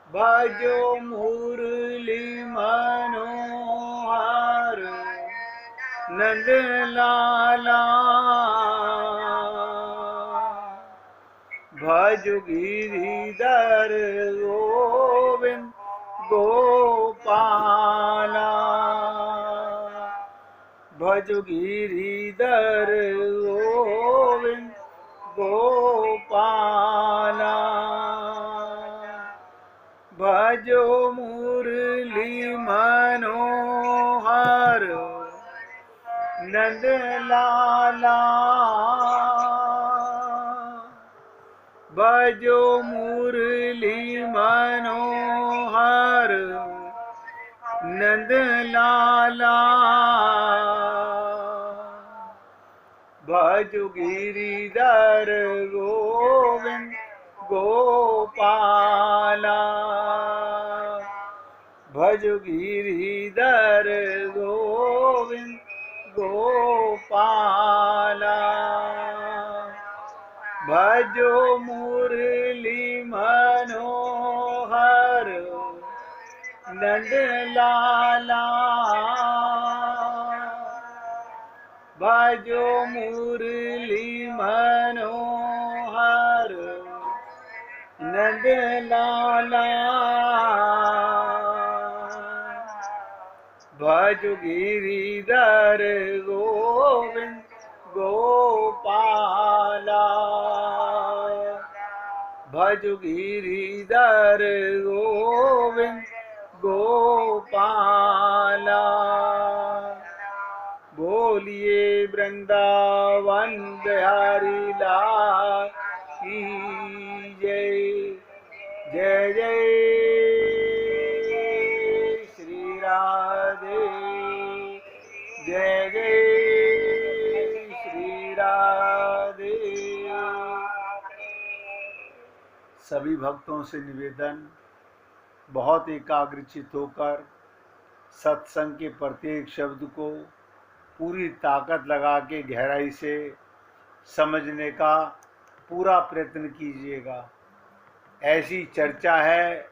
भजो मुरली मनोहर नंद लाला। भज गिरिधर गोविंद गोपाला। भज गिरिधर गोविंद गोपाला। भजो मुरली मनोहर नंद लाला। भजो मुरली मनोहर नंद लाला। भजो गिरिधर गोविंद गोपाला। भजो गिरिधर गोविंद गोपाला। भजो मुरली मनोहर नंद लाला। भजो मुरली मनोहर नंद लाला। भजो गिरिधर गोविंद गोपाला। भजो गिरिधर गोविंद गोपाला। बोलिए वृंदावन बिहारी लाल की जय। जय जय श्री राधे। जय जय श्री राधे। सभी भक्तों से निवेदन, बहुत एकाग्रचित होकर सत्संग के प्रत्येक शब्द को पूरी ताकत लगा के गहराई से समझने का पूरा प्रयत्न कीजिएगा। ऐसी चर्चा है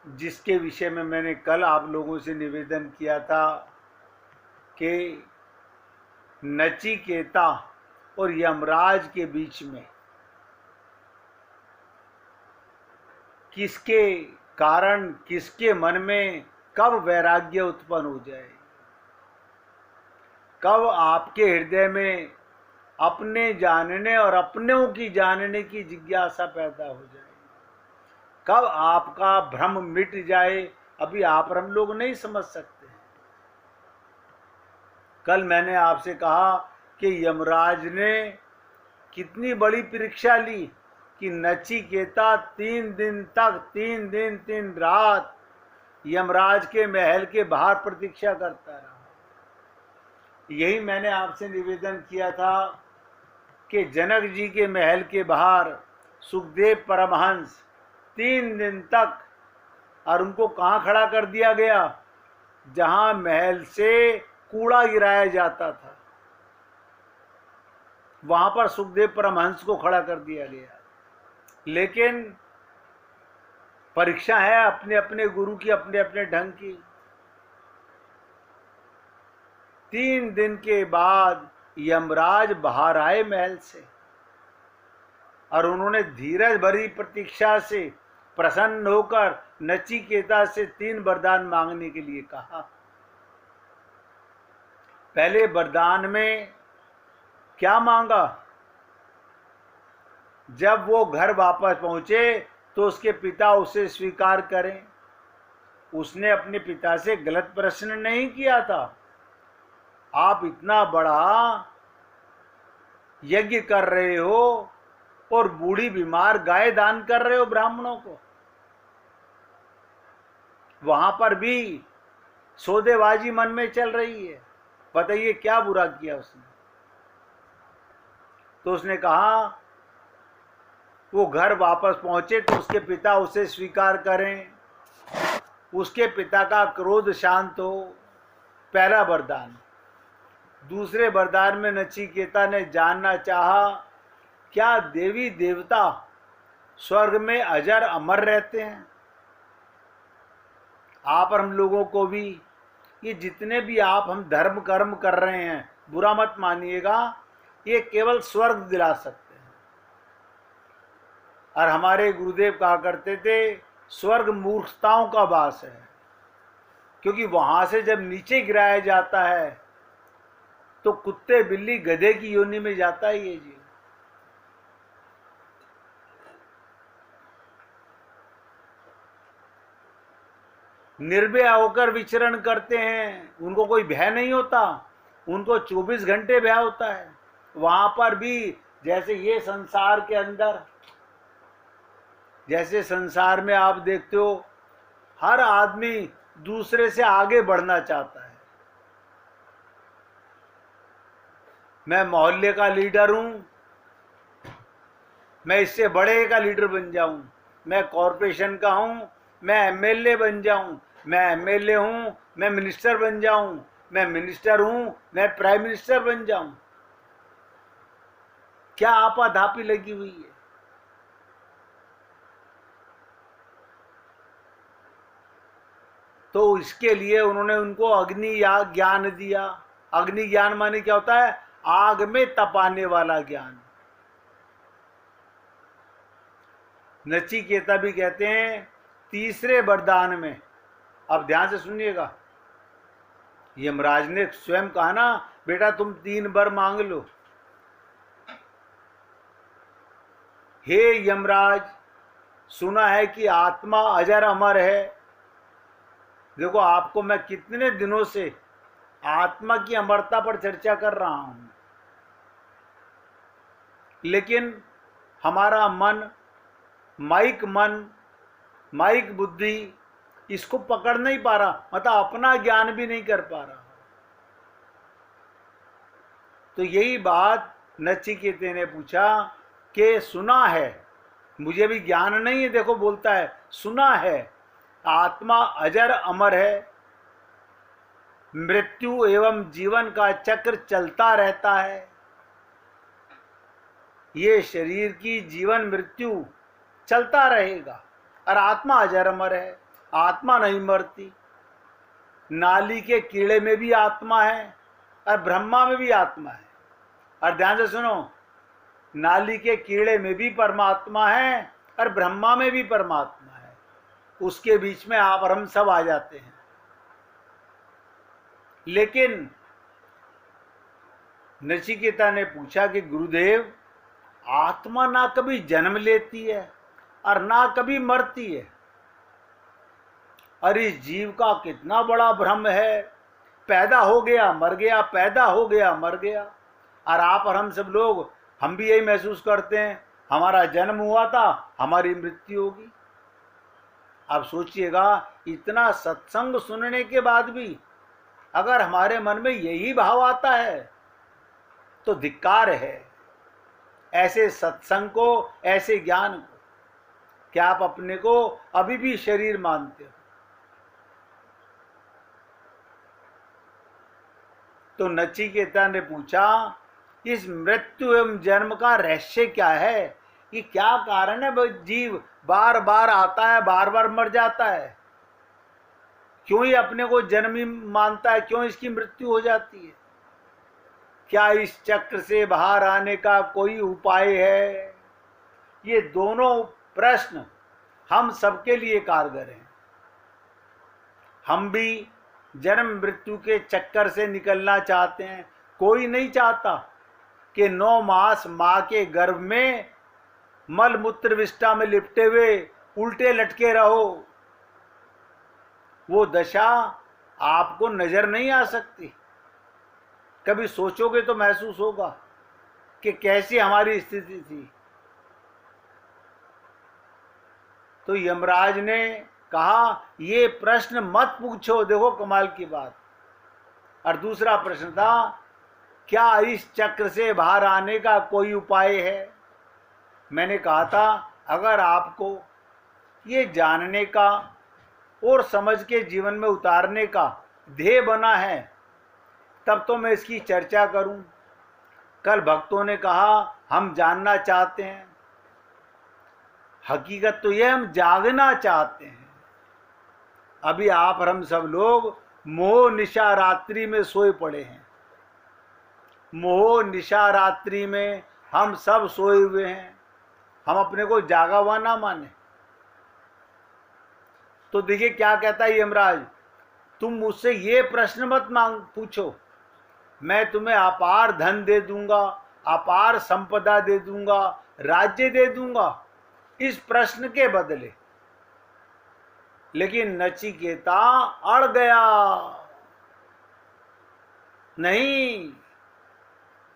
जिसके विषय में मैंने कल आप लोगों से निवेदन किया था कि नचिकेता और यमराज के बीच में किसके कारण, किसके मन में कब वैराग्य उत्पन्न हो जाए, कब आपके हृदय में अपने जानने और अपनों की जानने की जिज्ञासा पैदा हो जाए, कब आपका भ्रम मिट जाए, अभी आप हम लोग नहीं समझ सकते। कल मैंने आपसे कहा कि यमराज ने कितनी बड़ी परीक्षा ली कि नचिकेता 3 दिन तक, 3 दिन 3 रात यमराज के महल के बाहर प्रतीक्षा करता रहा। यही मैंने आपसे निवेदन किया था कि जनक जी के महल के बाहर सुखदेव परमहंस 3 दिन तक, और उनको कहाँ खड़ा कर दिया गया, जहां महल से कूड़ा गिराया जाता था, वहां पर सुखदेव परमहंस को खड़ा कर दिया गया। लेकिन परीक्षा है अपने अपने गुरु की, अपने अपने ढंग की। 3 दिन के बाद यमराज बाहर आए महल से, और उन्होंने धीरज भरी प्रतीक्षा से प्रसन्न होकर नचिकेता से 3 वरदान मांगने के लिए कहा। पहले वरदान में क्या मांगा, जब वो घर वापस पहुंचे तो उसके पिता उसे स्वीकार करें। उसने अपने पिता से गलत प्रश्न नहीं किया था, आप इतना बड़ा यज्ञ कर रहे हो और बूढ़ी बीमार गाय दान कर रहे हो ब्राह्मणों को, वहां पर भी सौदेबाजी मन में चल रही है। बताइए क्या बुरा किया उसने। तो उसने कहा वो घर वापस पहुंचे तो उसके पिता उसे स्वीकार करें, उसके पिता का क्रोध शांत हो, पहला वरदान। दूसरे वरदान में नचिकेता ने जानना चाहा क्या देवी देवता स्वर्ग में अजर अमर रहते हैं। आप और हम लोगों को भी, ये जितने भी आप हम धर्म कर्म कर रहे हैं, बुरा मत मानिएगा, ये केवल स्वर्ग दिला सकते हैं। और हमारे गुरुदेव कहा करते थे, स्वर्ग मूर्खताओं का वास है, क्योंकि वहां से जब नीचे गिराया जाता है तो कुत्ते बिल्ली गधे की योनि में जाता है ये जीव। निर्भय होकर विचरण करते हैं, उनको कोई भय नहीं होता, उनको 24 घंटे भय होता है। वहां पर भी जैसे ये संसार के अंदर, जैसे संसार में आप देखते हो हर आदमी दूसरे से आगे बढ़ना चाहता है। मैं मोहल्ले का लीडर हूं, मैं इससे बड़े का लीडर बन जाऊं, मैं कॉरपोरेशन का हूं, मैं एमएलए बन जाऊं, मैं एमएलए हूं, मैं मिनिस्टर बन जाऊं, मैं मिनिस्टर हूं, मैं प्राइम मिनिस्टर बन जाऊं। क्या आपाधापी लगी हुई है। तो इसके लिए उन्होंने उनको अग्नि या ज्ञान दिया। अग्नि ज्ञान माने क्या होता है? आग में तपाने वाला ज्ञान। नचिकेता भी कहते हैं तीसरे वरदान में, अब ध्यान से सुनिएगा, यमराज ने स्वयं कहा ना, बेटा तुम 3 वर मांग लो। हे यमराज, सुना है कि आत्मा अजर अमर है। देखो, आपको मैं कितने दिनों से आत्मा की अमरता पर चर्चा कर रहा हूं, लेकिन हमारा मन, माइक बुद्धि इसको पकड़ नहीं पा रहा, मतलब अपना ज्ञान भी नहीं कर पा रहा। तो यही बात नचिकेते ने पूछा कि सुना है, मुझे भी ज्ञान नहीं है, देखो बोलता है सुना है आत्मा अजर अमर है, मृत्यु एवं जीवन का चक्र चलता रहता है। ये शरीर की जीवन मृत्यु चलता रहेगा, और आत्मा अजर अमर है, आत्मा नहीं मरती। नाली के कीड़े में भी आत्मा है और ब्रह्मा में भी आत्मा है। और ध्यान से सुनो, नाली के कीड़े में भी परमात्मा है और ब्रह्मा में भी परमात्मा है। उसके बीच में आप और हम सब आ जाते हैं। लेकिन नचिकेता ने पूछा कि गुरुदेव, आत्मा ना कभी जन्म लेती है और ना कभी मरती है, और इस जीव का कितना बड़ा भ्रम है, पैदा हो गया मर गया, पैदा हो गया मर गया। और आप और हम सब लोग, हम भी यही महसूस करते हैं, हमारा जन्म हुआ था, हमारी मृत्यु होगी। आप सोचिएगा, इतना सत्संग सुनने के बाद भी अगर हमारे मन में यही भाव आता है तो धिक्कार है ऐसे सत्संग को, ऐसे ज्ञान को। क्या आप अपने को अभी भी शरीर मानते हो? तो नचिकेता ने पूछा, इस मृत्यु एवं जन्म का रहस्य क्या है? कि क्या कारण है जीव बार बार आता है, बार बार मर जाता है? क्यों ही अपने को जन्मी मानता है? क्यों इसकी मृत्यु हो जाती है? क्या इस चक्र से बाहर आने का कोई उपाय है? ये दोनों प्रश्न हम सबके लिए कारगर हैं। हम भी जन्म मृत्यु के चक्कर से निकलना चाहते हैं। कोई नहीं चाहता कि 9 मास मां के गर्भ में मल मूत्र विष्ठा में लिपटे हुए उल्टे लटके रहो। वो दशा आपको नजर नहीं आ सकती। कभी सोचोगे तो महसूस होगा कि कैसी हमारी स्थिति थी। तो यमराज ने कहा, ये प्रश्न मत पूछो। देखो कमाल की बात। और दूसरा प्रश्न था, क्या इस चक्र से बाहर आने का कोई उपाय है? मैंने कहा था, अगर आपको ये जानने का और समझ के जीवन में उतारने का ध्येय बना है, तब तो मैं इसकी चर्चा करूं। कल भक्तों ने कहा हम जानना चाहते हैं, हकीकत तो ये हम जागना चाहते हैं। अभी आप और हम सब लोग मोह निशा रात्रि में सोए पड़े हैं। मोह निशा रात्रि में हम सब सोए हुए हैं। हम अपने को जागा हुआ ना माने। तो देखिए क्या कहता है यमराज, तुम मुझसे ये प्रश्न मत पूछो, मैं तुम्हें अपार धन दे दूंगा, अपार संपदा दे दूंगा, राज्य दे दूंगा इस प्रश्न के बदले। लेकिन नचिकेता अड़ गया, नहीं,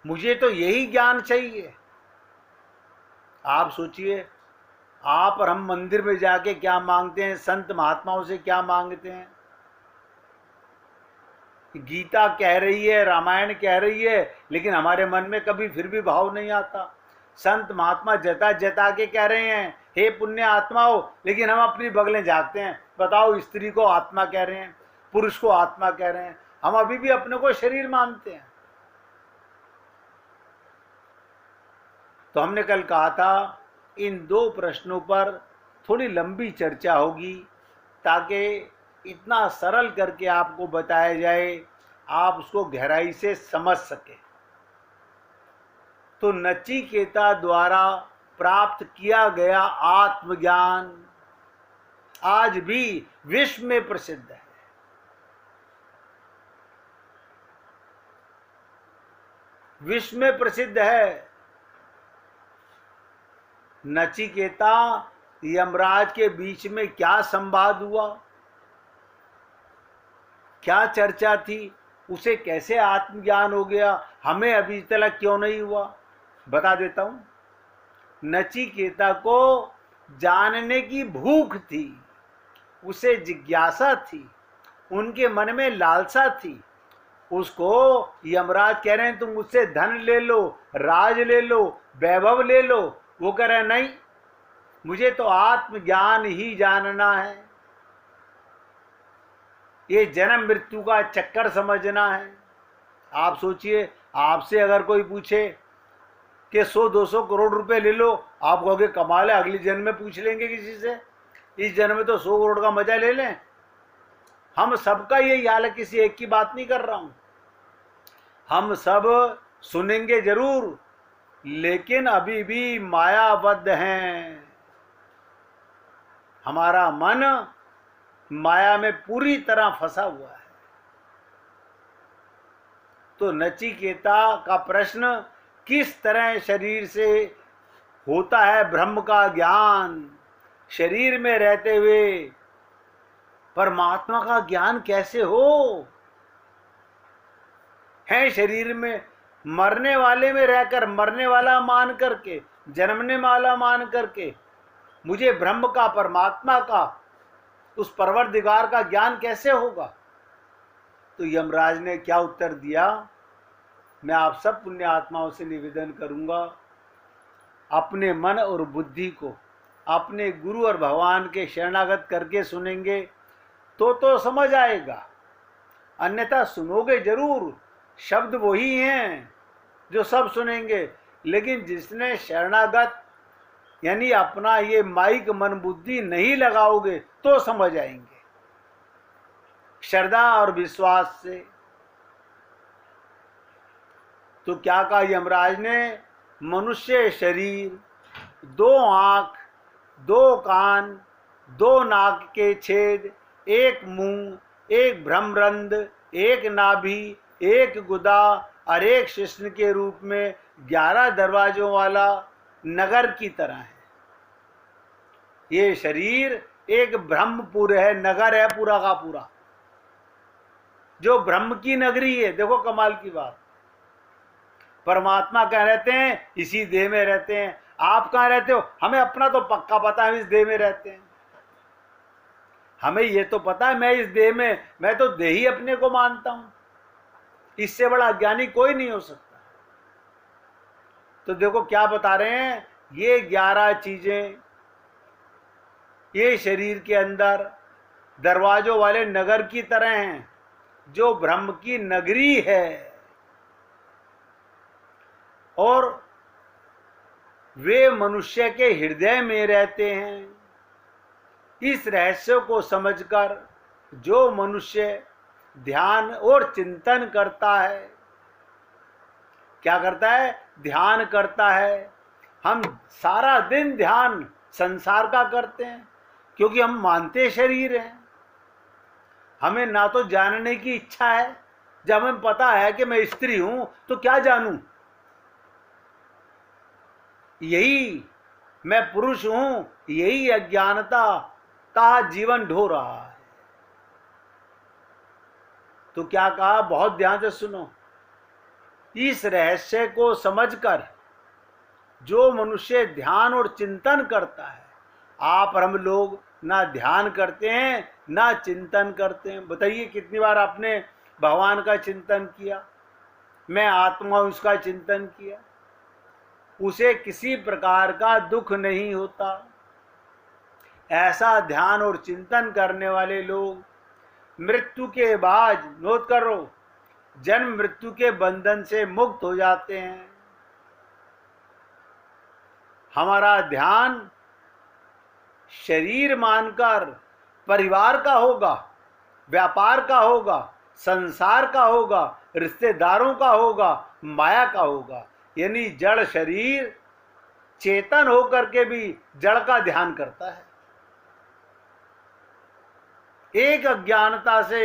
मुझे तो यही ज्ञान चाहिए। आप सोचिए, आप और हम मंदिर में जाके क्या मांगते हैं, संत महात्माओं से क्या मांगते हैं। गीता कह रही है, रामायण कह रही है, लेकिन हमारे मन में कभी फिर भी भाव नहीं आता। संत महात्मा जता जता के कह रहे हैं हे पुण्य आत्माओं, लेकिन हम अपनी बगलें झाँकते हैं। बताओ, स्त्री को आत्मा कह रहे हैं, पुरुष को आत्मा कह रहे हैं, हम अभी भी अपने को शरीर मानते हैं। तो हमने कल कहा था इन दो प्रश्नों पर थोड़ी लंबी चर्चा होगी, ताकि इतना सरल करके आपको बताया जाए, आप उसको गहराई से समझ सके। तो नचिकेता द्वारा प्राप्त किया गया आत्मज्ञान आज भी विश्व में प्रसिद्ध है। विश्व में प्रसिद्ध है। नचिकेता यमराज के बीच में क्या संवाद हुआ, क्या चर्चा थी, उसे कैसे आत्मज्ञान हो गया, हमें अभी तक क्यों नहीं हुआ, बता देता हूं। नचिकेता को जानने की भूख थी, उसे जिज्ञासा थी, उनके मन में लालसा थी। उसको यमराज कह रहे हैं तुम मुझसे धन ले लो, राज ले लो, वैभव ले लो। वो कह रहे हैं नहीं, मुझे तो आत्मज्ञान ही जानना है। ये जन्म मृत्यु का चक्कर समझना है। आप सोचिए, आपसे अगर कोई पूछे कि 100-200 करोड़ रुपए ले लो, आप कहोगे कमाल है, अगली जन्म में पूछ लेंगे किसी से, इस जन्म में तो 100 करोड़ का मजा ले लें। हम सबका यही हाल है, किसी एक की बात नहीं कर रहा हूं। हम सब सुनेंगे जरूर, लेकिन अभी भी मायाबद्ध हैं। हमारा मन माया में पूरी तरह फंसा हुआ है। तो नचिकेता का प्रश्न, किस तरह शरीर से होता है ब्रह्म का ज्ञान, शरीर में रहते हुए परमात्मा का ज्ञान कैसे हो। है शरीर में, मरने वाले में रहकर मरने वाला मान करके, जन्मने वाला मान करके मुझे ब्रह्म का, परमात्मा का, उस परवरदिगार का ज्ञान कैसे होगा। तो यमराज ने क्या उत्तर दिया, मैं आप सब पुण्य आत्माओं से निवेदन करूंगा, अपने मन और बुद्धि को अपने गुरु और भगवान के शरणागत करके सुनेंगे तो समझ आएगा, अन्यथा सुनोगे जरूर, शब्द वही हैं जो सब सुनेंगे, लेकिन जिसने शरणागत यानी अपना ये माइक मन बुद्धि नहीं लगाओगे तो समझ आएंगे, श्रद्धा और विश्वास से। तो क्या कहा यमराज ने, मनुष्य शरीर, 2 आंख, 2 कान, 2 नाक के छेद, 1 मुंह, 1 भ्रमरंध, 1 नाभि, 1 गुदा और 1 शिश्न के रूप में 11 दरवाजों वाला नगर की तरह है। ये शरीर एक ब्रह्मपुर है, नगर है पूरा का पूरा, जो ब्रह्म की नगरी है। देखो कमाल की बात, परमात्मा कहाँ रहते हैं, इसी देह में रहते हैं। आप कहाँ रहते हो, हमें अपना तो पक्का पता है, इस देह में रहते हैं। हमें ये तो पता है मैं इस देह में, मैं तो देह ही अपने को मानता हूं, इससे बड़ा अज्ञानी कोई नहीं हो सकता। तो देखो क्या बता रहे हैं, ये 11 चीजें ये शरीर के अंदर दरवाजों वाले नगर की तरह हैं, जो ब्रह्म की नगरी है। और वे मनुष्य के हृदय में रहते हैं। इस रहस्य को समझकर जो मनुष्य ध्यान और चिंतन करता है, क्या करता है? ध्यान करता है। हम सारा दिन ध्यान संसार का करते हैं क्योंकि हम मानते शरीर हैं। हमें ना तो जानने की इच्छा है, जब हमें पता है कि मैं स्त्री हूं तो क्या जानूं, यही मैं पुरुष हूं, यही अज्ञानता का जीवन ढो रहा है। तो क्या कहा? बहुत ध्यान से सुनो। इस रहस्य को समझकर जो मनुष्य ध्यान और चिंतन करता है, आप और हम लोग ना ध्यान करते हैं ना चिंतन करते हैं। बताइए कितनी बार आपने भगवान का चिंतन किया, मैं आत्मा हूं उसका चिंतन किया, उसे किसी प्रकार का दुख नहीं होता। ऐसा ध्यान और चिंतन करने वाले लोग मृत्यु के बाद, नोट करो, जन्म मृत्यु के बंधन से मुक्त हो जाते हैं। हमारा ध्यान शरीर मानकर परिवार का होगा, व्यापार का होगा, संसार का होगा, रिश्तेदारों का होगा, माया का होगा। यानी जड़ शरीर चेतन होकर के भी जड़ का ध्यान करता है। एक अज्ञानता से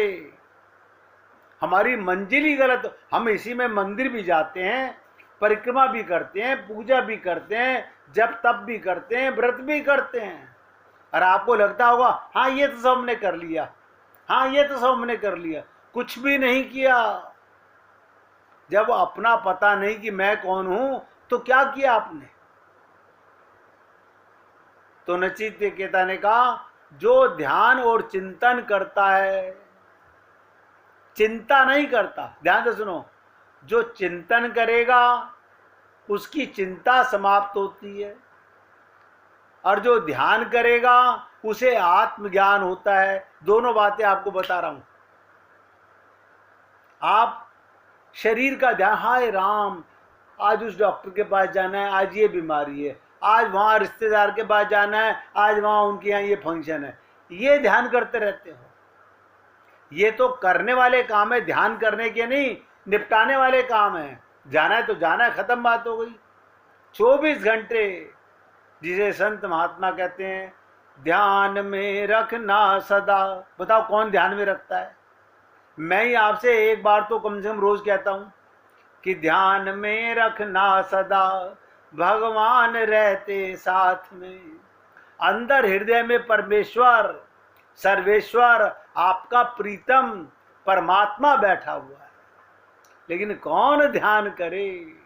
हमारी मंजिल ही गलत। हम इसी में मंदिर भी जाते हैं, परिक्रमा भी करते हैं, पूजा भी करते हैं, जप तप भी करते हैं, व्रत भी करते हैं, और आपको लगता होगा हाँ ये तो सब हमने कर लिया, हाँ ये तो सब हमने कर लिया। कुछ भी नहीं किया। जब अपना पता नहीं कि मैं कौन हूं तो क्या किया आपने? तो नचिकेता ने कहा जो ध्यान और चिंतन करता है, चिंता नहीं करता, ध्यान से सुनो, जो चिंतन करेगा उसकी चिंता समाप्त होती है, और जो ध्यान करेगा उसे आत्मज्ञान होता है। दोनों बातें आपको बता रहा हूं। आप शरीर का ध्यान, हाय राम आज उस डॉक्टर के पास जाना है, आज ये बीमारी है, आज वहां रिश्तेदार के पास जाना है, आज वहां उनके यहाँ ये फंक्शन है, ये ध्यान करते रहते हो। ये तो करने वाले काम है, ध्यान करने के नहीं, निपटाने वाले काम है। जाना है तो जाना है, खत्म बात हो गई। 24 घंटे जिसे संत महात्मा कहते हैं ध्यान में रखना सदा। बताओ कौन ध्यान में रखता है? मैं ही आपसे एक बार तो कम से कम रोज कहता हूं कि ध्यान में रखना सदा, भगवान रहते साथ में। अंदर हृदय में परमेश्वर सर्वेश्वर आपका प्रीतम परमात्मा बैठा हुआ है, लेकिन कौन ध्यान करे?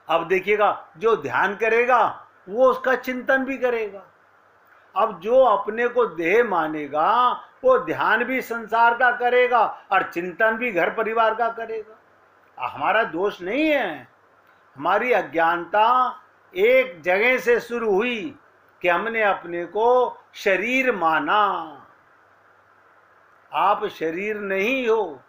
अब देखिएगा, जो ध्यान करेगा वो उसका चिंतन भी करेगा। अब जो अपने को देह मानेगा वो ध्यान भी संसार का करेगा और चिंतन भी घर परिवार का करेगा। हमारा दोष नहीं है, हमारी अज्ञानता एक जगह से शुरू हुई कि हमने अपने को शरीर माना। आप शरीर नहीं हो,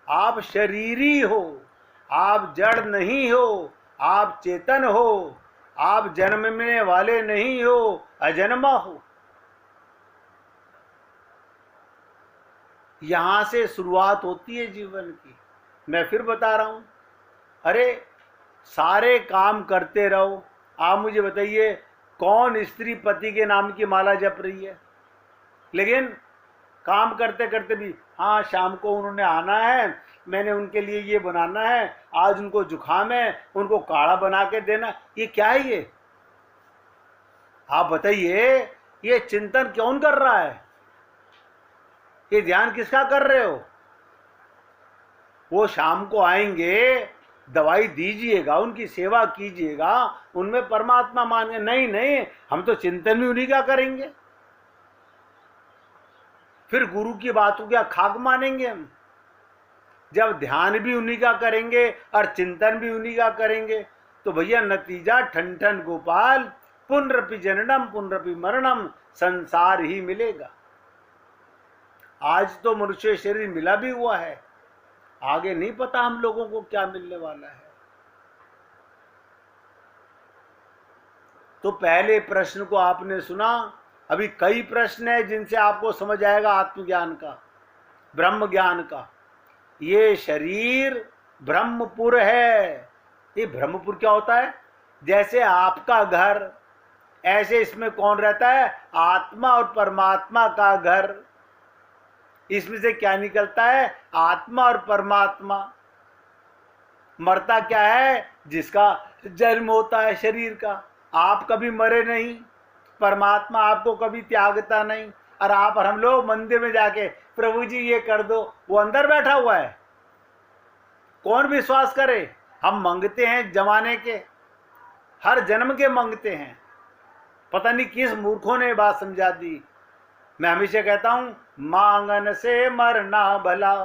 आप शरीरी हो। आप जड़ नहीं हो, आप चेतन हो। आप जन्मने वाले नहीं हो, अजन्मा हो। यहां से शुरुआत होती है जीवन की। मैं फिर बता रहा हूं, अरे सारे काम करते रहो। आप मुझे बताइए कौन स्त्री पति के नाम की माला जप रही है? लेकिन काम करते करते भी, हाँ शाम को उन्होंने आना है, मैंने उनके लिए ये बनाना है, आज उनको जुखाम है, उनको काढ़ा बना के देना। ये क्या है ये? आप बताइए ये चिंतन कौन कर रहा है? ये ध्यान किसका कर रहे हो? वो शाम को आएंगे, दवाई दीजिएगा, उनकी सेवा कीजिएगा, उनमें परमात्मा मानेंगे। नहीं नहीं, हम तो चिंतन भी उन्हीं का करेंगे। फिर गुरु की बातों क्या खाक मानेंगे हम? जब ध्यान भी उन्हीं का करेंगे और चिंतन भी उन्हीं का करेंगे तो भैया नतीजा ठन ठन गोपाल, पुनरपि जननम पुनरपि मरणम, संसार ही मिलेगा। आज तो मनुष्य शरीर मिला भी हुआ है, आगे नहीं पता हम लोगों को क्या मिलने वाला है। तो पहले प्रश्न को आपने सुना, अभी कई प्रश्न है जिनसे आपको समझ आएगा आत्मज्ञान का, ब्रह्म ज्ञान का। ये शरीर ब्रह्मपुर है। ये ब्रह्मपुर क्या होता है? जैसे आपका घर, ऐसे इसमें कौन रहता है? आत्मा और परमात्मा का घर। इसमें से क्या निकलता है? आत्मा और परमात्मा। मरता क्या है? जिसका जन्म होता है शरीर का। आप कभी मरे नहीं, परमात्मा आपको कभी त्यागता नहीं। और आप और हम लोग मंदिर में जाके प्रभु जी ये कर दो, वो अंदर बैठा हुआ है। कौन विश्वास करे? हम मांगते हैं जमाने के, हर जन्म के मांगते हैं। पता नहीं किस मूर्खों ने बात समझा दी। मैं हमेशा कहता हूं, मांगन से मरना भला,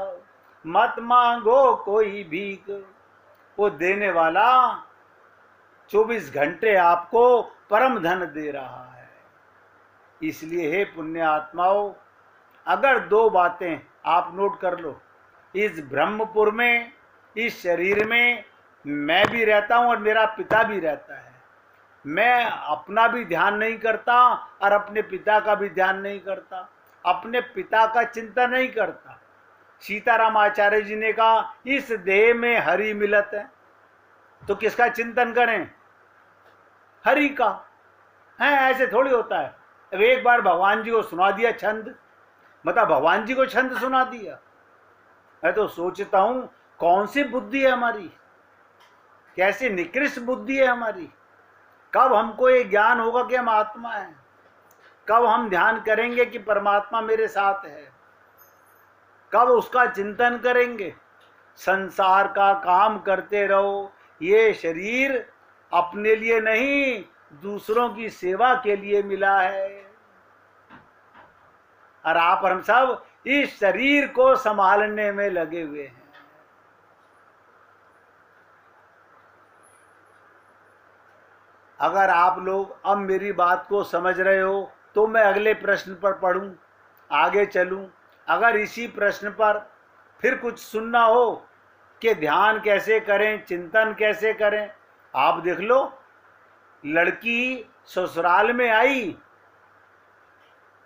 मत मांगो कोई भीख। वो देने वाला 24 घंटे आपको परम धन दे रहा है। इसलिए हे पुण्य आत्माओं, अगर 2 बातें आप नोट कर लो, इस ब्रह्मपुर में, इस शरीर में मैं भी रहता हूं और मेरा पिता भी रहता है। मैं अपना भी ध्यान नहीं करता और अपने पिता का भी ध्यान नहीं करता, अपने पिता का चिंता नहीं करता। सीताराम आचार्य जी ने कहा, इस देह में हरि मिलत है, तो किसका चिंतन करें? हरि का है। ऐसे थोड़ी होता है। अब एक बार भगवान जी को सुना दिया छंद, मतलब भगवान जी को छंद सुना दिया। मैं तो सोचता हूं, कौन सी बुद्धि है हमारी, कैसी निकृष्ट बुद्धि है हमारी। कब हमको ये ज्ञान होगा कि हम आत्मा हैं? कब हम ध्यान करेंगे कि परमात्मा मेरे साथ है? कब उसका चिंतन करेंगे? संसार का काम करते रहो। ये शरीर अपने लिए नहीं, दूसरों की सेवा के लिए मिला है। और आप और हम सब इस शरीर को संभालने में लगे हुए हैं। अगर आप लोग अब मेरी बात को समझ रहे हो तो मैं अगले प्रश्न पर पढ़ूं, आगे चलूं। अगर इसी प्रश्न पर फिर कुछ सुनना हो कि ध्यान कैसे करें, चिंतन कैसे करें, आप देख लो। लड़की ससुराल में आई,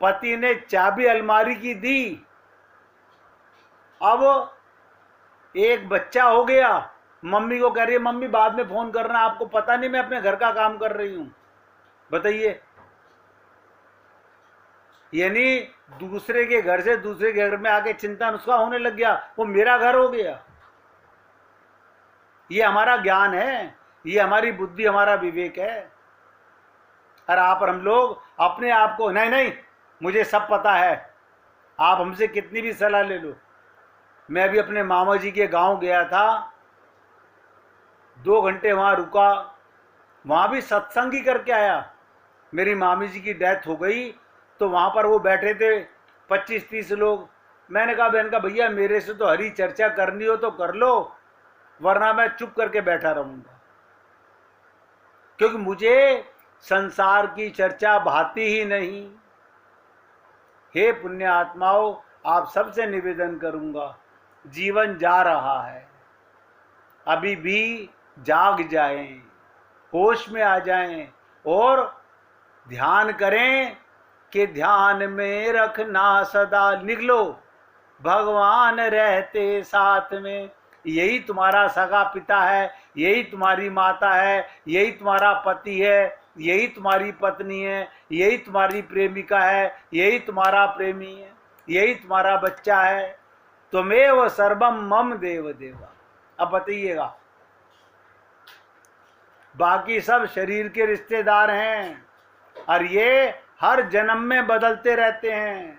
पति ने चाबी अलमारी की दी, अब एक बच्चा हो गया। मम्मी को कह रही है, मम्मी बाद में फोन करना, आपको पता नहीं मैं अपने घर का काम कर रही हूं। बताइए, यानी दूसरे के घर से दूसरे के घर में आके चिंतन उसका होने लग गया, वो मेरा घर हो गया। ये हमारा ज्ञान है, ये हमारी बुद्धि, हमारा विवेक है। और आप और हम लोग अपने आप को, नहीं नहीं मुझे सब पता है, आप हमसे कितनी भी सलाह ले लो। मैं भी अपने मामा जी के गांव गया था, 2 घंटे वहां रुका, वहां भी सत्संग ही करके आया। मेरी मामी जी की डेथ हो गई, तो वहां पर वो बैठे थे 25-30 लोग। मैंने कहा, बहन का भैया मेरे से तो हरी चर्चा करनी हो तो कर लो, वरना मैं चुप करके बैठा रहूंगा, क्योंकि मुझे संसार की चर्चा भाती ही नहीं। हे पुण्य आत्माओं, आप सबसे निवेदन करूंगा, जीवन जा रहा है, अभी भी जाग जाएं, होश में आ जाएं और ध्यान करें कि ध्यान में रखना सदा। निकलो, भगवान रहते साथ में। यही तुम्हारा सगा पिता है, यही तुम्हारी माता है, यही तुम्हारा पति है, यही तुम्हारी पत्नी है, यही तुम्हारी प्रेमिका है, यही तुम्हारा प्रेमी है, यही तुम्हारा बच्चा है। त्वमेव सर्वम मम देव देवा। अब बताइएगा, बाकी सब शरीर के रिश्तेदार हैं और ये हर जन्म में बदलते रहते हैं।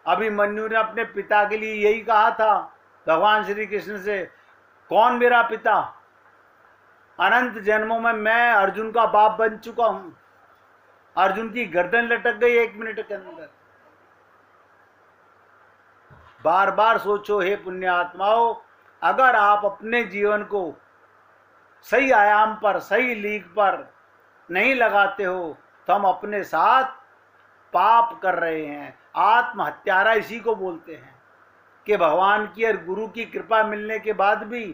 अभिमन्यु ने अपने पिता के लिए यही कहा था भगवान श्री कृष्ण से, कौन मेरा पिता? अनंत जन्मों में मैं अर्जुन का बाप बन चुका हूं। अर्जुन की गर्दन लटक गई 1 मिनट के अंदर। बार बार सोचो हे पुण्य आत्माओं, अगर आप अपने जीवन को सही आयाम पर, सही लीक पर नहीं लगाते हो तो हम अपने साथ पाप कर रहे हैं। आत्महत्यारा इसी को बोलते हैं कि भगवान की और गुरु की कृपा मिलने के बाद भी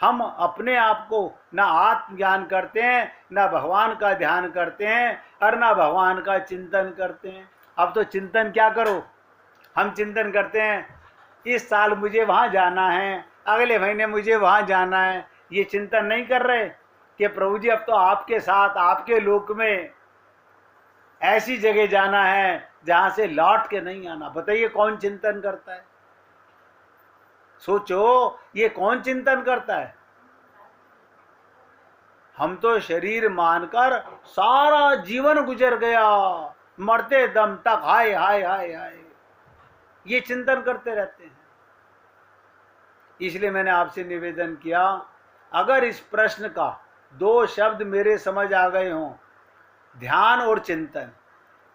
हम अपने आप को ना आत्मज्ञान करते हैं, ना भगवान का ध्यान करते हैं और ना भगवान का चिंतन करते हैं। अब तो चिंतन क्या करो, हम चिंतन करते हैं इस साल मुझे वहाँ जाना है, अगले महीने मुझे वहाँ जाना है। ये चिंतन नहीं कर रहे कि प्रभु जी अब तो आपके साथ आपके लोक में ऐसी जगह जाना है जहाँ से लौट के नहीं आना। बताइए कौन चिंतन करता है? सोचो ये कौन चिंतन करता है? हम तो शरीर मानकर सारा जीवन गुजर गया, मरते दम तक हाय हाय हाय हाय, ये चिंतन करते रहते हैं। इसलिए मैंने आपसे निवेदन किया, अगर इस प्रश्न का 2 शब्द मेरे समझ आ गए हों, ध्यान और चिंतन।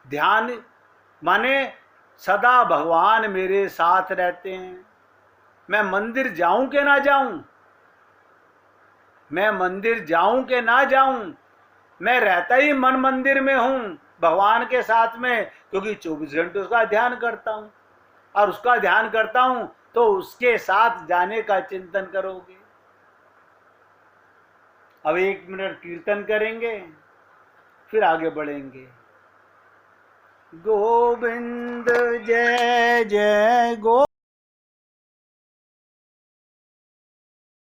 ध्यान माने सदा भगवान मेरे साथ रहते हैं। मैं मंदिर जाऊं कि ना जाऊं, मैं मंदिर जाऊं कि ना जाऊं, मैं रहता ही मन मंदिर में हूं भगवान के साथ में, क्योंकि 24 घंटे उसका ध्यान करता हूं। और उसका ध्यान करता हूं तो उसके साथ जाने का चिंतन करोगे। अब 1 मिनट कीर्तन करेंगे, फिर आगे बढ़ेंगे। गोविंद जय जय गो